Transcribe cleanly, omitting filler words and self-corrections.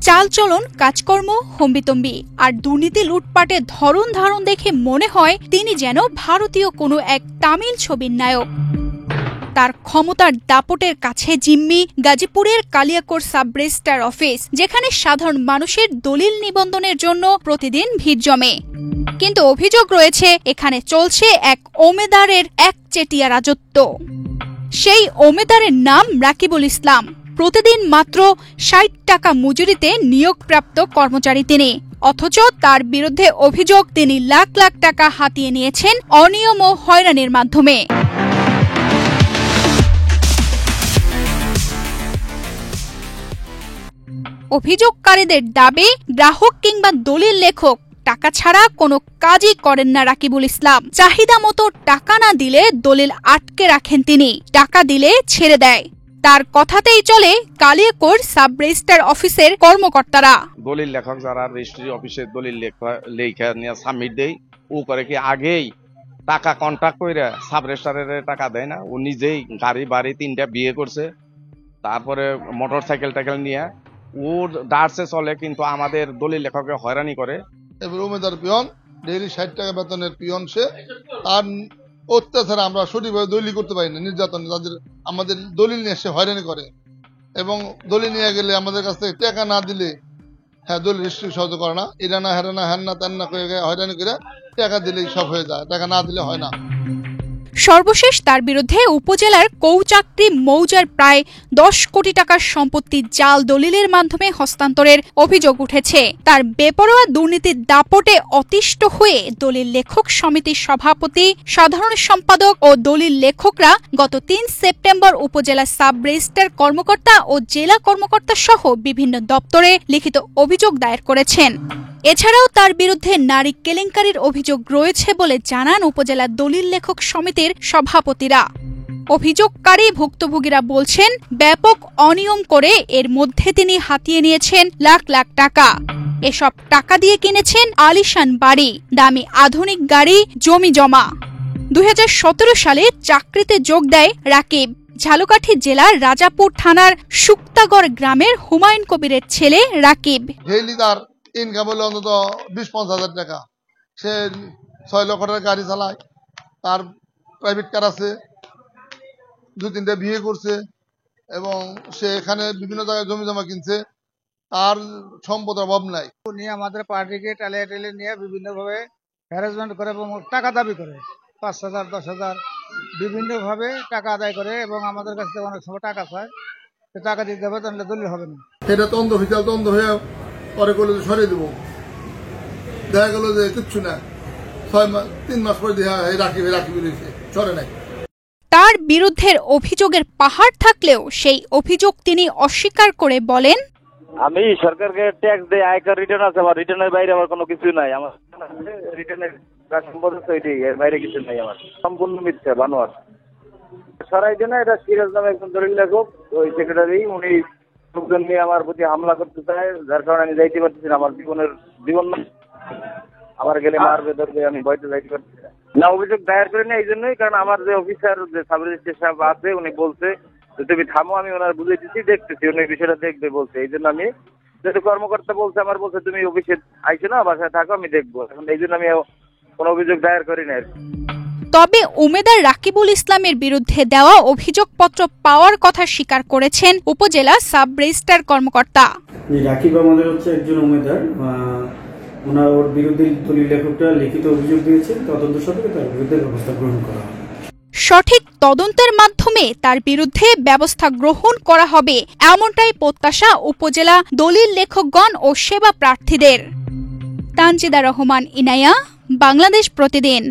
চালচলন, কাজকর্ম হম্বিতম্বি আর দুর্নীতি লুটপাটের ধরন ধারণ দেখে মনে হয় তিনি যেন ভারতীয় কোনো এক তামিল ছবির নায়ক। তার ক্ষমতার দাপটের কাছে জিম্মি গাজীপুরের কালিয়াকৈর সাব রেজিস্ট্রার অফিস, যেখানে সাধারণ মানুষের দলিল নিবন্ধনের জন্য প্রতিদিন ভিড় জমে। কিন্তু অভিযোগ রয়েছে এখানে চলছে এক ওমেদারের একচেটিয়া রাজত্ব। সেই ওমেদারের নাম রাকিবুল ইসলাম। প্রতিদিন মাত্র ৬০ টাকা মজুরিতে নিয়োগপ্রাপ্ত কর্মচারী তিনি, অথচ তার বিরুদ্ধে অভিযোগ তিনি লাখ লাখ টাকা হাতিয়ে নিয়েছেন অনিয়ম ও হয়রানির মাধ্যমে। অভিযোগকারীদের দাবি, গ্রাহক কিংবা দলিল লেখক টাকা ছাড়া কোনো কাজই করেন না রাকিবুল ইসলাম। চাহিদা মতো টাকা না দিলে দলিল আটকে রাখেন তিনি, টাকা দিলে ছেড়ে দেয়। তার কথাতেই চলে কালিয়াকৈর সাব রেজিস্ট্রার অফিসের কর্মকর্তারা। দলিল লেখক যারা রেজিস্ট্রি অফিসে দলিল লেখা নিয়ে সাবমিট দেয়, ও করে কি আগেই টাকা কন্ট্যাক্ট করে সাব রেজিস্ট্রারের টাকা দেয় না। ও নিজেই গাড়ি বাড়ি ৩টা বিয়ে করছে, তারপরে মোটর সাইকেল টাইকেল নিয়ে ওর ডার্সে চলে, কিন্তু আমাদের দলিল লেখককে হয়রানি করে। এবার উমেদার পিয়ন, ডেইলি ৬০ টাকা বেতনের পিয়ন সে। তার অত্যাচারে আমরা সঠিকভাবে দলিল করতে পারি না, নির্যাতন আমাদের দলিল নিয়ে সে হয়রানি করে, এবং দলিল নিয়ে গেলে আমাদের কাছ থেকে টাকা না দিলে দলিল রেজিস্ট্রি সহযোগ করে না। এরা না হেরা না হ্যান না তেন না করে হয়রানি করে টাকা দিলেই সব হয়ে যায়, টাকা না দিলে হয় না। সর্বশেষ তার বিরুদ্ধে উপজেলার কৌচাকরি মৌজার প্রায় ১০ কোটি টাকার সম্পত্তি জাল দলিলের মাধ্যমে হস্তান্তরের অভিযোগ উঠেছে। তার বেপরোয়া দুর্নীতির দাপটে অতিষ্ঠ হয়ে দলিল লেখক সমিতির সভাপতি, সাধারণ সম্পাদক ও দলিল লেখকরা গত ৩ সেপ্টেম্বর উপজেলা সাব রেজিস্ট্রার কর্মকর্তা ও জেলা কর্মকর্তা সহ বিভিন্ন দপ্তরে লিখিত অভিযোগ দায়ের করেছেন। এছাড়াও তার বিরুদ্ধে নারী কেলেঙ্কারির অভিযোগ রয়েছে বলে জানান উপজেলা দলিল লেখক সমিতির সভাপতিরা। অভিযোগকারী ভুক্তভোগীরা বলছেন, ব্যাপক অনিয়ম করে এর মধ্যে তিনি হাতিয়ে নিয়েছেন লাখ লাখ টাকা। এসব টাকা দিয়ে কিনেছেন আলিশান বাড়ি, দামি আধুনিক গাড়ি, জমি জমা। ২০১৭ সালে চাকরিতে যোগ দেয় রাকিব। ঝালকাঠি জেলার রাজাপুর থানার শুক্তাগড় গ্রামের হুমায়ুন কবিরের ছেলে রাকিব। ইনকাম হলো অন্তত ২০-৫ হাজার টাকা। সে ৬ লক্ষ টাকার গাড়ি চালায়, তার প্রাইভেট কার আছে, ২-৩টা বিয়ে করছে, এবং সে এখানে বিভিন্ন জায়গায় জমি জমা কিনছে। তার সম্পদের অভাব নাই। উনি আমাদের পার্টিকে টালিয়ে টেলে নিয়ে বিভিন্নভাবে হ্যারাসমেন্ট করে এবং টাকা দাবি করে ৫,০০০, ১০,০০০ বিভিন্নভাবে টাকা আদায় করে, এবং আমাদের কাছ থেকে অনেক সময় টাকা চায়। টাকা দিতে হবে, তাহলে দলিল হবে না। এটা তন্দ হয়ে পরে করলে সরিয়ে দেবো, দেখা গেল যে কিচ্ছু না, ৩ মাস পরে রাখি বলেছে সরে নাই। তার বিরুদ্ধের অভিযোগের পাহাড় থাকলেও সেই অভিযোগ তিনি অস্বীকার করে বলেন, আমি সরকারকে ট্যাক্স দেই, আয়কর রিটার্ন আছে, আমার রিটার্নের বাইরে আমার কোনো কিছু নাই। আমার রিটার্নের সম্পদ আছে, ওইটাই, এর বাইরে কিছু নাই। আমার সম্পূর্ণ মিথ্যা বানোয়ার। সরাই দেয় না, এটা সিরাজ নামে একজন দলিল লেখক, ওই সেক্রেটারি, উনি লোকজন নিয়ে আমার প্রতি হামলা করতে চায়, যার কারণে আমি যাইতে পারতেছি না। আমার জীবন আমার গেলে মারবে, ধরবে, আমি ভয়তে যাইতে পারতেছি না। অভিযোগ দায়ের করে না এই জন্যই, কারণ আমার যে অফিসার, যে সাব রেজিস্ট্রার সাহেব আছে, উনি বলছে যে তুমি থামো, আমি ওনার বুঝাইতেছি, দেখতেছি, উনি বিষয়টা দেখবে বলছে। এই জন্য আমি, যেহেতু কর্মকর্তা বলছে, আমার বলছে তুমি অফিসে আইসো না, বাসায় থাকো, আমি দেখবো। এখন এই জন্য আমি কোনো অভিযোগ দায়ের করি না। তবে উমেদার রাকিবুল ইসলামের বিরুদ্ধে দেওয়া অভিযোগপত্র পাওয়ার কথা স্বীকার করেছেন উপজেলা সাব রেজিস্ট্রার কর্মকর্তা। রাকিব আমাদের হচ্ছে একজন উমেদার, ওর বিরুদ্ধে দলিল লেখকরা লিখিত অভিযোগ দিয়েছেন, তদন্ত সাপেক্ষে তার বিরুদ্ধে ব্যবস্থা গ্রহণ করা হবে। সঠিক তদন্তের মাধ্যমে তার বিরুদ্ধে ব্যবস্থা গ্রহণ করা হবে, এমনটাই প্রত্যাশা উপজেলা দলিল লেখকগণ ও সেবা প্রার্থীদের। তানজিদা রহমান ইনায়া, বাংলাদেশ প্রতিদিন।